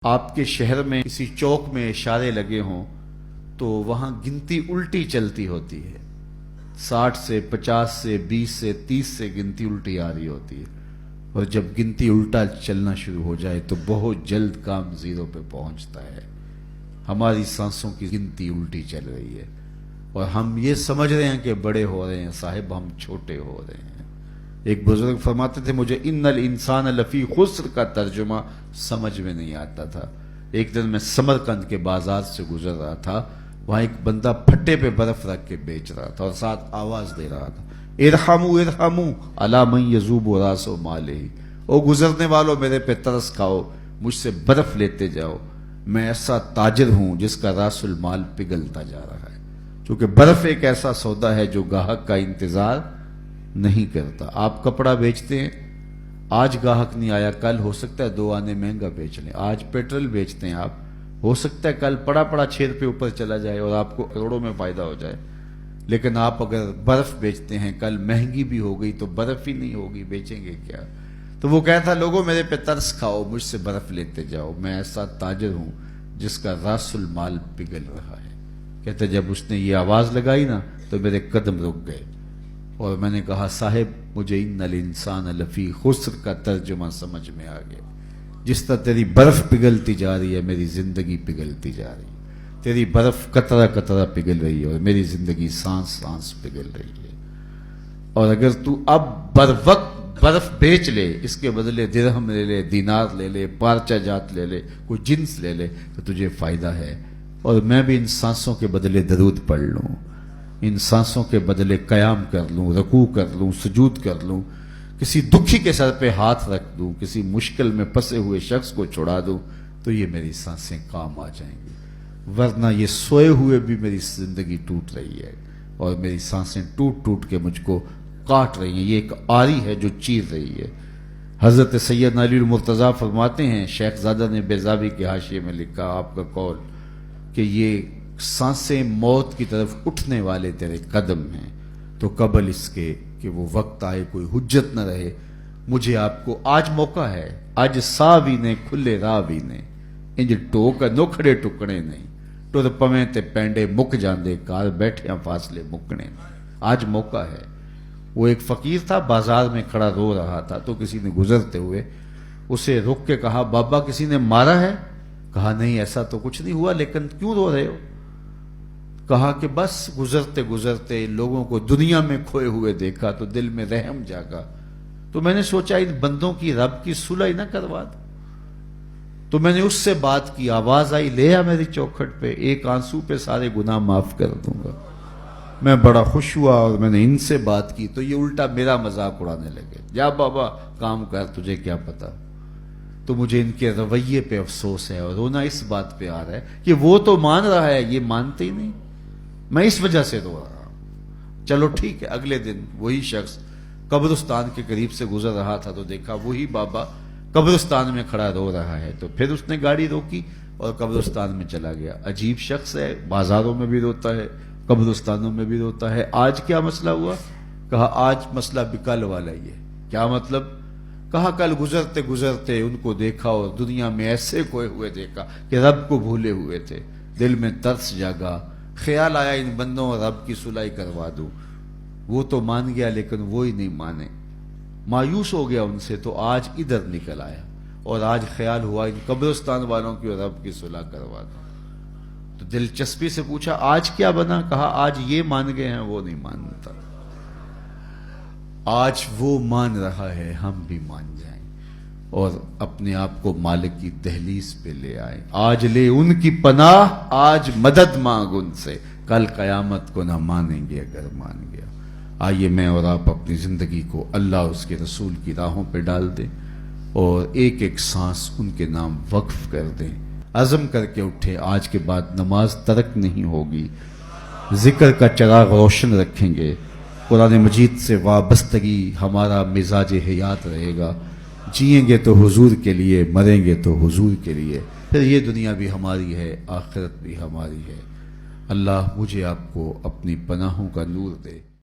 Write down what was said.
آپ کے شہر میں کسی چوک میں اشارے لگے ہوں تو وہاں گنتی الٹی چلتی ہوتی ہے، 60 سے 50 سے 20 سے 30 سے گنتی الٹی آ رہی ہوتی ہے، اور جب گنتی الٹا چلنا شروع ہو جائے تو بہت جلد کام زیرو پہ پہنچتا ہے۔ ہماری سانسوں کی گنتی الٹی چل رہی ہے اور ہم یہ سمجھ رہے ہیں کہ بڑے ہو رہے ہیں، صاحب ہم چھوٹے ہو رہے ہیں۔ ایک بزرگ فرماتے تھے مجھے ان الانسان لفی خسر کا ترجمہ سمجھ میں نہیں آتا تھا۔ ایک دن میں سمرقند کے بازار سے گزر رہا تھا، وہاں ایک بندہ پھٹے پہ برف رکھ کے بیچ رہا تھا اور ساتھ آواز دے رہا تھا، ارحموا ارحموا علی من یذوب راس مالہ، او گزرنے والوں میرے پہ ترس کھاؤ، مجھ سے برف لیتے جاؤ، میں ایسا تاجر ہوں جس کا راس المال پگھلتا جا رہا ہے۔ چونکہ برف ایک ایسا سودا ہے جو گاہک کا انتظار نہیں کرتا۔ آپ کپڑا بیچتے ہیں، آج گاہک نہیں آیا، کل ہو سکتا ہے 2 آنے مہنگا بیچ لیں۔ آج پیٹرول بیچتے ہیں آپ، ہو سکتا ہے کل پڑا 6 روپے اوپر چلا جائے اور آپ کو کروڑوں میں فائدہ ہو جائے۔ لیکن آپ اگر برف بیچتے ہیں، کل مہنگی بھی ہو گئی تو برف ہی نہیں ہوگی، بیچیں گے کیا؟ تو وہ کہتا لوگوں میرے پہ ترس کھاؤ، مجھ سے برف لیتے جاؤ، میں ایسا تاجر ہوں جس کا راس المال پگھل رہا ہے۔ کہتے جب اس نے یہ آواز لگائی نا تو میرے قدم رک گئے اور میں نے کہا صاحب مجھے ان الانسان لفی خسر کا ترجمہ سمجھ میں آ گیا۔ جس طرح تیری برف پگھلتی جا رہی ہے میری زندگی پگھلتی جا رہی ہے، تیری برف قطرہ قطرہ پگھل رہی ہے اور میری زندگی سانس سانس پگھل رہی ہے۔ اور اگر تو اب بر وقت برف بیچ لے، اس کے بدلے درہم لے لے، دینار لے لے، پارچہ جات لے لے، کوئی جنس لے لے تو تجھے فائدہ ہے۔ اور میں بھی ان سانسوں کے بدلے درود پڑھ لوں، ان سانسوں کے بدلے قیام کر لوں، رکوع کر لوں، سجود کر لوں، کسی دکھی کے سر پہ ہاتھ رکھ دوں، کسی مشکل میں پھنسے ہوئے شخص کو چھڑا دوں تو یہ میری سانسیں کام آ جائیں گی۔ ورنہ یہ سوئے ہوئے بھی میری زندگی ٹوٹ رہی ہے اور میری سانسیں ٹوٹ ٹوٹ کے مجھ کو کاٹ رہی ہیں، یہ ایک آری ہے جو چیر رہی ہے۔ حضرت سیدنا علی المرتضیٰ فرماتے ہیں، شیخ زادہ نے بیضاوی کے حاشیے میں لکھا آپ کا قول کہ یہ سانسیں موت کی طرف اٹھنے والے تیرے قدم ہیں، تو قبل اس کے کہ وہ وقت آئے کوئی حجت نہ رہے، مجھے آپ کو آج موقع ہے، آج سا بھی نے کھلے راہ بھی نے، انج ٹوک نوکھڑے ٹکڑے نہیں، ٹر پویں تے پینڈے مک جاندے کار بیٹھیاں فاصلے مکنے نہیں۔ آج موقع ہے۔ وہ ایک فقیر تھا، بازار میں کھڑا رو رہا تھا تو کسی نے گزرتے ہوئے اسے رک کے کہا بابا کسی نے مارا ہے؟ کہا نہیں ایسا تو کچھ نہیں ہوا، لیکن کیوں رو رہے ہو؟ کہا کہ بس گزرتے گزرتے لوگوں کو دنیا میں کھوئے ہوئے دیکھا تو دل میں رحم جاگا، تو میں نے سوچا ان بندوں کی رب کی صلح نہ کروا دوں، تو میں نے اس سے بات کی، آواز آئی لے آ میری چوکھٹ پہ، ایک آنسو پہ سارے گناہ معاف کر دوں گا۔ میں بڑا خوش ہوا اور میں نے ان سے بات کی تو یہ الٹا میرا مذاق اڑانے لگے، جا بابا کام کر، تجھے کیا پتا۔ تو مجھے ان کے رویے پہ افسوس ہے اور رونا اس بات پہ آ رہا ہے کہ وہ تو مان رہا ہے، یہ مانتے ہی نہیں، میں اس وجہ سے رو رہا ہوں۔ چلو ٹھیک ہے، اگلے دن وہی شخص قبرستان کے قریب سے گزر رہا تھا تو دیکھا وہی بابا قبرستان میں کھڑا رو رہا ہے، تو پھر اس نے گاڑی روکی اور قبرستان میں چلا گیا۔ عجیب شخص ہے، بازاروں میں بھی روتا ہے، قبرستانوں میں بھی روتا ہے۔ آج کیا مسئلہ ہوا؟ کہا آج مسئلہ بھی کل والا ہی ہے۔ کیا مطلب؟ کہا کل گزرتے گزرتے ان کو دیکھا اور دنیا میں ایسے کھوئے ہوئے دیکھا کہ رب کو بھولے ہوئے تھے، دل میں ترس جاگا، خیال آیا ان بندوں اور رب کی صلح کروا دوں۔ وہ تو مان گیا لیکن وہی نہیں مانے، مایوس ہو گیا ان سے، تو آج ادھر نکل آیا اور آج خیال ہوا ان قبرستان والوں کی اور رب کی صلح کروا دوں۔ تو دلچسپی سے پوچھا آج کیا بنا؟ کہا آج یہ مان گئے ہیں، وہ نہیں مانتا، آج وہ مان رہا ہے، ہم بھی مان جائیں اور اپنے آپ کو مالک کی دہلیز پہ لے آئیں۔ آج لے ان کی پناہ، آج مدد مانگ ان سے، کل قیامت کو نہ مانیں گے اگر مان گیا۔ آئیے میں اور آپ اپنی زندگی کو اللہ اس کے رسول کی راہوں پہ ڈال دیں اور ایک ایک سانس ان کے نام وقف کر دیں، عزم کر کے اٹھے آج کے بعد نماز ترک نہیں ہوگی، ذکر کا چراغ روشن رکھیں گے، قرآن مجید سے وابستگی ہمارا مزاج حیات رہے گا، جئیں گے تو حضور کے لیے، مریں گے تو حضور کے لیے، پھر یہ دنیا بھی ہماری ہے، آخرت بھی ہماری ہے۔ اللہ مجھے آپ کو اپنی پناہوں کا نور دے۔